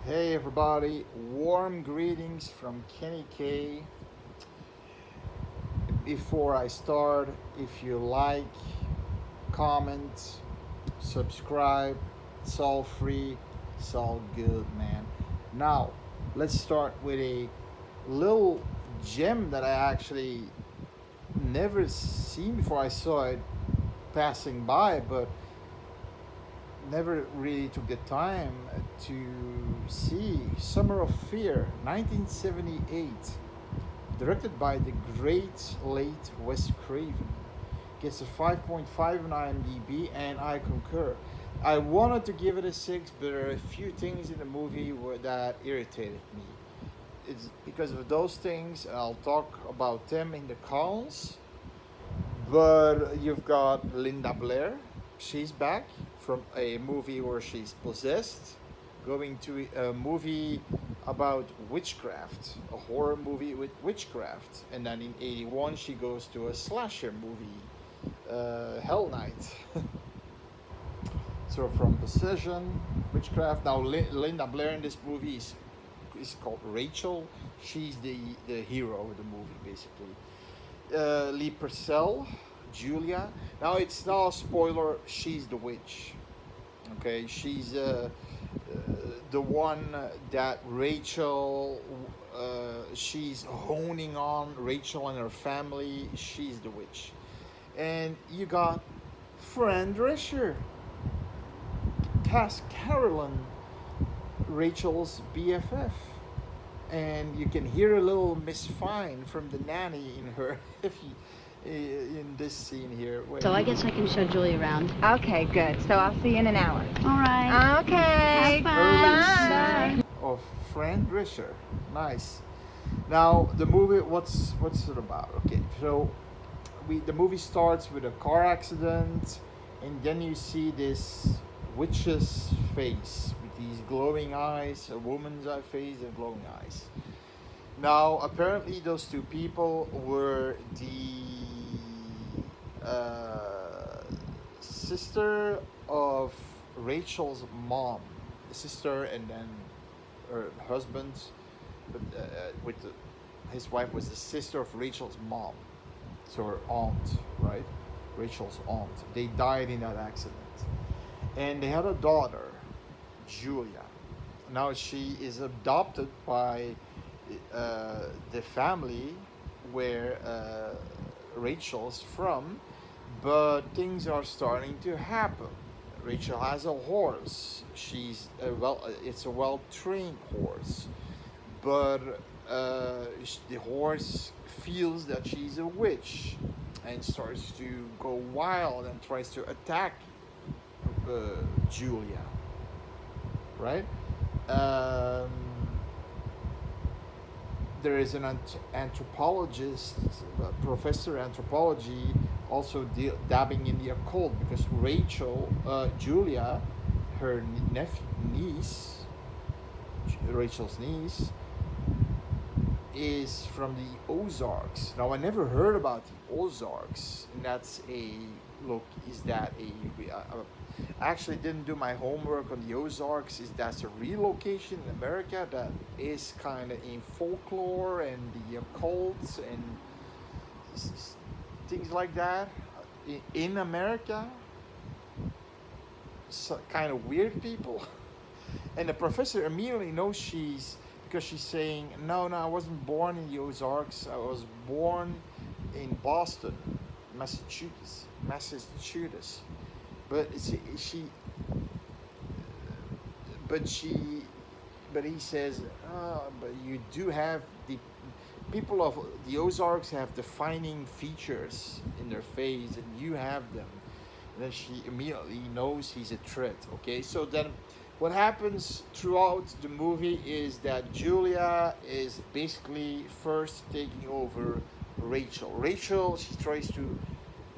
Hey everybody, warm greetings from Kenny K. Before I start, if you like, comment, subscribe, it's all free, it's all good, man. Now, let's start with a little gem that I actually never seen before. I saw it passing by, but never really took the time to see Summer of Fear, 1978, directed by the great late Wes Craven. Gets a 5.5 on IMDb, and I concur. I wanted to give it a 6, but there are a few things in the movie that irritated me. It's because of those things, I'll talk about them in the cons. But you've got Linda Blair. She's back from a movie where she's possessed, going to a movie about witchcraft, a horror movie with witchcraft. And then in 81, she goes to a slasher movie, Hell Night. So from possession, witchcraft. Now, Linda Blair in this movie is called Rachel. She's the hero of the movie, basically. Lee Purcell, Julia. Now it's not a spoiler. She's the witch. Okay, she's the one that Rachel. She's honing on Rachel and her family. She's the witch, and you got Fran Drescher, Cass Carolyn, Rachel's BFF. And you can hear a little Miss Fine from the nanny in her in this scene here. So I guess I can show Julie around. Okay, good. So I'll see you in an hour. All right. Okay. Have fun. Bye. Of Fran Drescher. Nice. Now the movie, what's it about? Okay, so the movie starts with a car accident, and then you see this witch's face with these glowing eyes, a woman's face and glowing eyes. Now, apparently, those two people were the sister of Rachel's mom, the sister, and then her husband, but his wife was the sister of Rachel's mom, so her aunt, right? Rachel's aunt. They died in that accident, and they had a daughter, Julia. Now she is adopted by the family where Rachel's from, but things are starting to happen. Rachel has a horse. It's a well-trained horse, but the horse feels that she's a witch and starts to go wild and tries to attack Julia, right? There is an anthropologist, professor anthropology, also dabbing in the occult, because Rachel, Julia, her niece, Rachel's niece, is from the Ozarks. Now I never heard about the Ozarks, and that's I actually didn't do my homework on the Ozarks. That's a real location in America that is kind of in folklore and the occult and things like that in America. So, kind of weird people. And the professor immediately knows because she's saying, no, I wasn't born in the Ozarks. I was born in Boston, Massachusetts. But he says, but you do have the people of the Ozarks have defining features in their face, and you have them. And then she immediately knows he's a threat. Okay, so then what happens throughout the movie is that Julia is basically first taking over Rachel. She tries to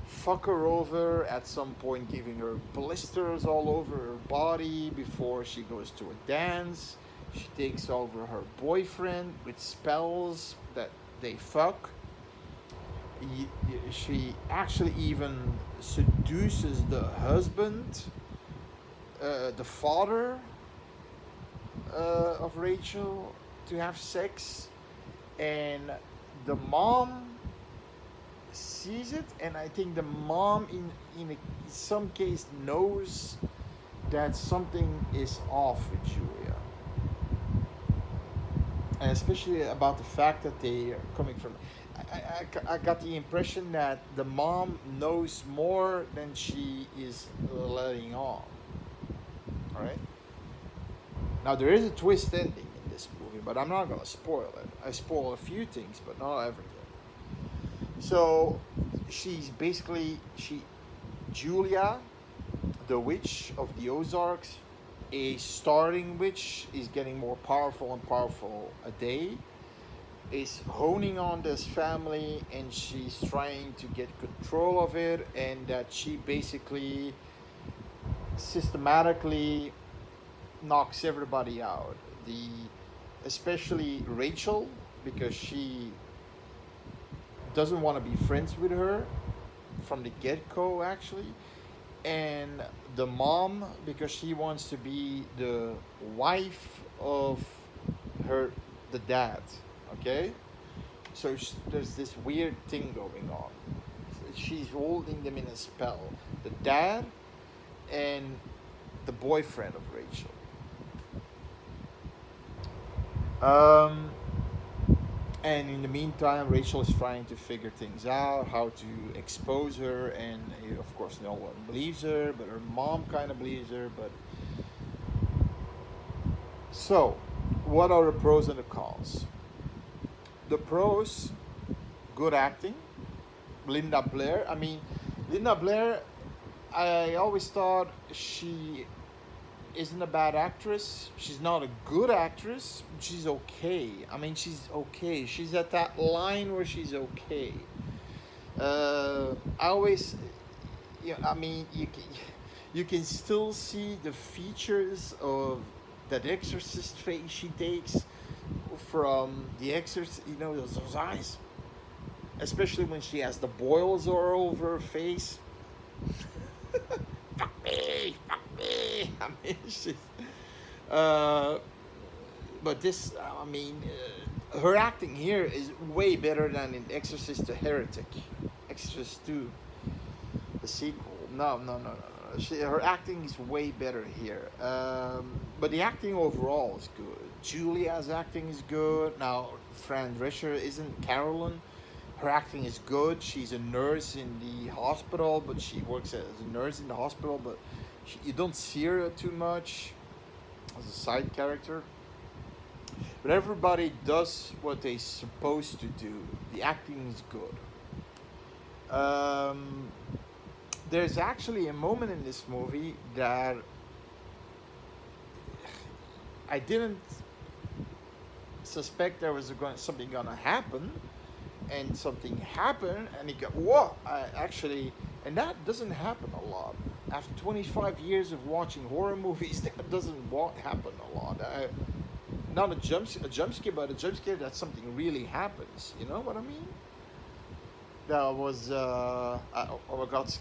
fuck her over at some point, giving her blisters all over her body before she goes to a dance. She takes over her boyfriend with spells that they fuck. She actually even seduces the husband, the father of Rachel to have sex, and the mom sees it, and I think the mom in some case knows that something is off with Julia, and especially about the fact that they are coming from. I got the impression that the mom knows more than she is letting on. All right. Now there is a twist ending in this movie, but I'm not gonna spoil it. I spoil a few things, but not everything. So she's basically Julia, the witch of the Ozarks, a starting witch, is getting more powerful and powerful a day, is honing on this family, and she's trying to get control of it, and that she basically systematically knocks everybody out. Especially Rachel, because she doesn't want to be friends with her from the get-go actually, and the mom, because she wants to be the wife of the dad. Okay, so there's this weird thing going on. She's holding them in a spell, the dad and the boyfriend of Rachel. And in the meantime, Rachel is trying to figure things out, how to expose her, and of course, no one believes her, but her mom kind of believes her. But so, what are the pros and the cons? The pros: good acting. Linda Blair. I mean, Linda Blair, I always thought she isn't a bad actress. She's not a good actress. She's okay. I mean, she's okay. She's at that line where she's okay. I always, I mean, you can still see the features of that exorcist face she takes from The Exorcist. You know, those eyes, especially when she has the boils all over her face. Fuck me. I mean, she's, but this, I mean, her acting here is way better than in Exorcist the Heretic, Exorcist 2, the sequel. No. Her acting is way better here. But the acting overall is good. Julia's acting is good. Now, Fran Drescher isn't Carolyn. Her acting is good. She's a nurse in the hospital, but she works as a nurse in the hospital, but you don't see her too much as a side character. But everybody does what they're supposed to do. The acting is good. There's actually a moment in this movie that I didn't suspect there was something gonna happen, and something happened, and it got whoa! And that doesn't happen a lot. After 25 years of watching horror movies, that doesn't happen a lot. Not a jump scare, but a jump scare that something really happens. You know what I mean? That was I got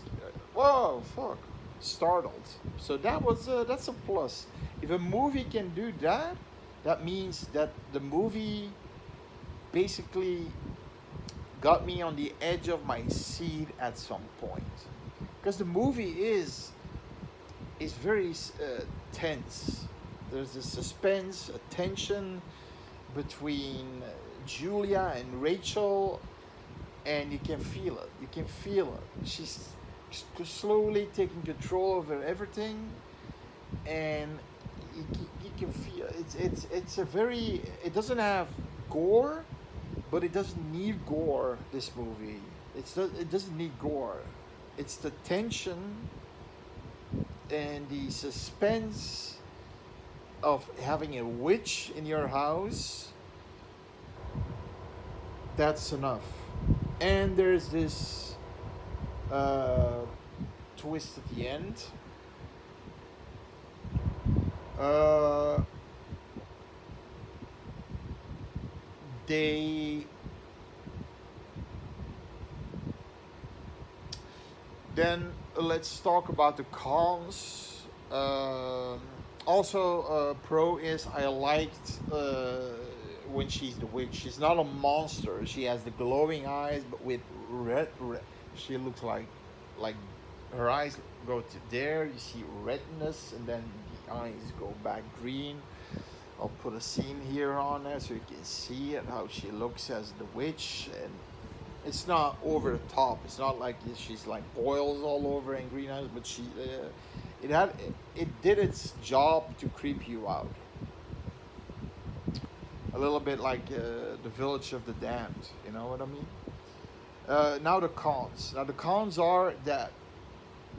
whoa, fuck, startled. So that's a plus. If a movie can do that, that means that the movie basically got me on the edge of my seat at some point, because the movie is very tense. There's a suspense, a tension between Julia and Rachel, and you can feel it. You can feel it. She's slowly taking control over everything, and you can feel it. It's a very. It doesn't have gore, but it doesn't need gore. This movie, it doesn't need gore. It's the tension and the suspense of having a witch in your house. That's enough. And there's this twist at the end. Then let's talk about the cons. Also, pro is I liked when she's the witch. She's not a monster. She has the glowing eyes, but with red. She looks like her eyes go to there. You see redness, and then the eyes go back green. I'll put a scene here on there so you can see it how she looks as the witch, and it's not over the top. It's not like she's like boils all over and green eyes, but it did its job to creep you out. A little bit like the Village of the Damned. You know what I mean? Now the cons. Now the cons are that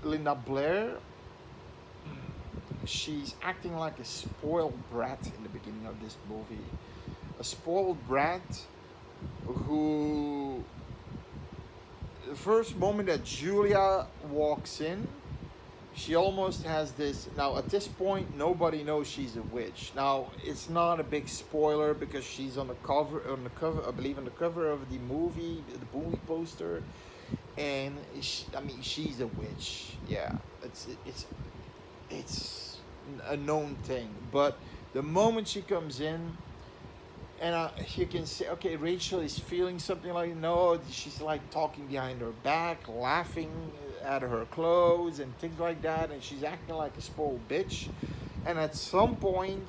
Linda Blair, she's acting like a spoiled brat in the beginning of this movie. A spoiled brat who, the first moment that Julia walks in, she almost has this. Now at this point, nobody knows she's a witch. Now it's not a big spoiler because she's on the cover, I believe, on the cover of the movie poster, and she's a witch. Yeah, it's a known thing. But the moment she comes in, and you can say, okay, Rachel is feeling something like, no, she's like talking behind her back, laughing at her clothes and things like that, and she's acting like a spoiled bitch. And at some point,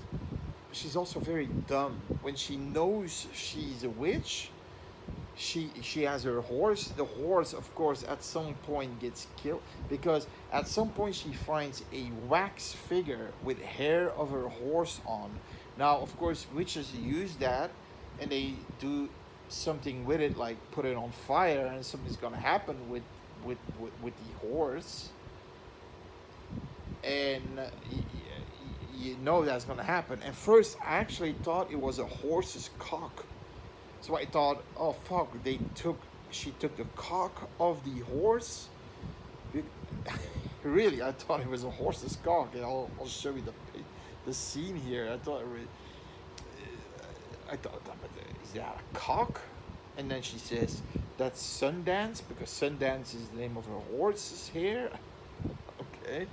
she's also very dumb. When she knows she's a witch, she has her horse. The horse, of course, at some point gets killed, because at some point she finds a wax figure with hair of her horse on. Now, of course, witches use that, and they do something with it, like put it on fire, and something's gonna happen with the horse, and you know that's gonna happen. And first, I actually thought it was a horse's cock, so I thought, oh fuck, she took the cock of the horse. Really, I thought it was a horse's cock. And I'll show you the scene here. I thought, is that a cock? And then she says, that's Sundance, because Sundance is the name of her horse's hair. Okay.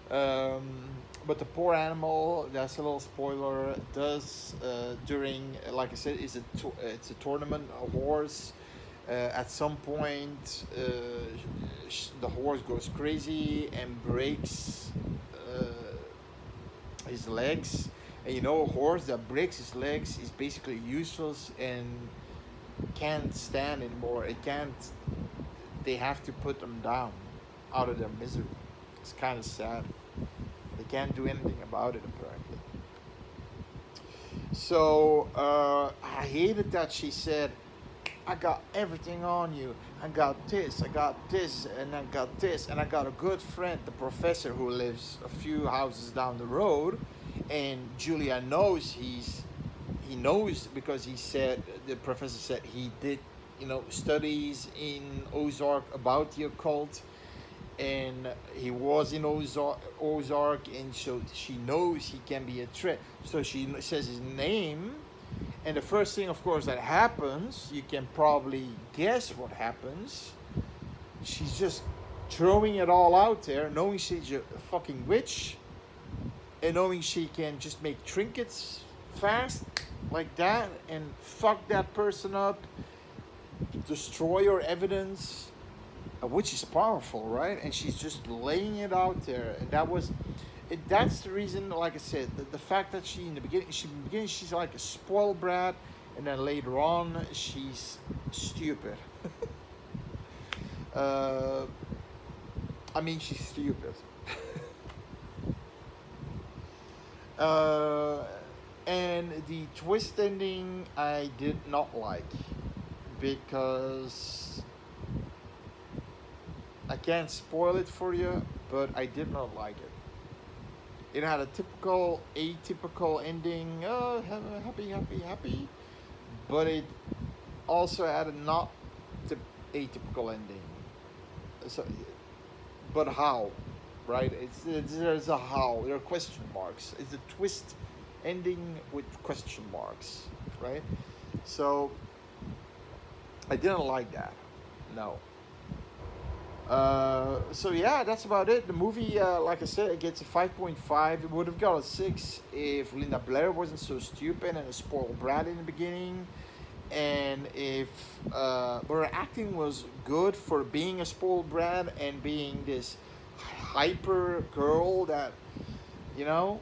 But the poor animal, that's a little spoiler, does, during, like I said, it's a tournament, a horse. At some point, the horse goes crazy and breaks his legs. And you know, a horse that breaks his legs is basically useless and can't stand anymore. They have to put them down out of their misery. It's kind of sad. They can't do anything about it, apparently. So I hated that she said, I got everything on you. I got this, and I got this, and I got a good friend, the professor, who lives a few houses down the road. And Julia knows he knows, because the professor said he did, studies in Ozark about the occult, and he was in Ozark, and so she knows he can be a threat. So she says his name, and the first thing, of course, that happens, you can probably guess what happens. She's just throwing it all out there, knowing she's a fucking witch, and knowing she can just make trinkets fast like that and fuck that person up, destroy your evidence, which is powerful, right? And she's just laying it out there, and that's the reason. Like I said, the fact that in the beginning she's like a spoiled brat, and then later on she's stupid. She's stupid. And the twist ending I did not like, because I can't spoil it for you, but I did not like it. It had a typical atypical ending, happy, but it also had a not atypical ending. So, but how? Right? There's a how. There are question marks. It's a twist ending with question marks, right? So I didn't like that. No. So yeah, that's about it. The movie, like I said, it gets a 5.5. It would have got a 6 if Linda Blair wasn't so stupid and a spoiled brat in the beginning, and if her acting was good for being a spoiled brat and being this hyper girl that, you know,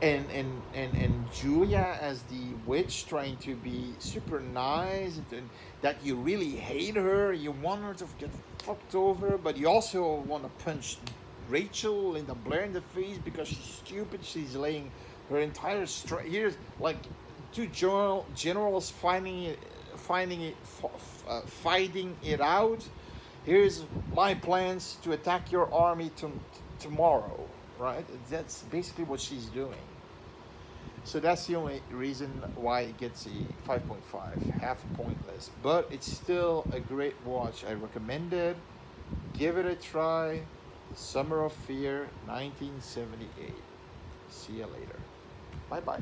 and Julia as the witch trying to be super nice, and that you really hate her, you want her to get fucked over, but you also want to punch Rachel Linda Blair in the face because she's stupid. She's laying her entire here's like two generals fighting it out. Here's my plans to attack your army tomorrow, right? That's basically what she's doing. So that's the only reason why it gets a 5.5, half pointless. But it's still a great watch. I recommend it. Give it a try. Summer of Fear, 1978. See you later. Bye bye.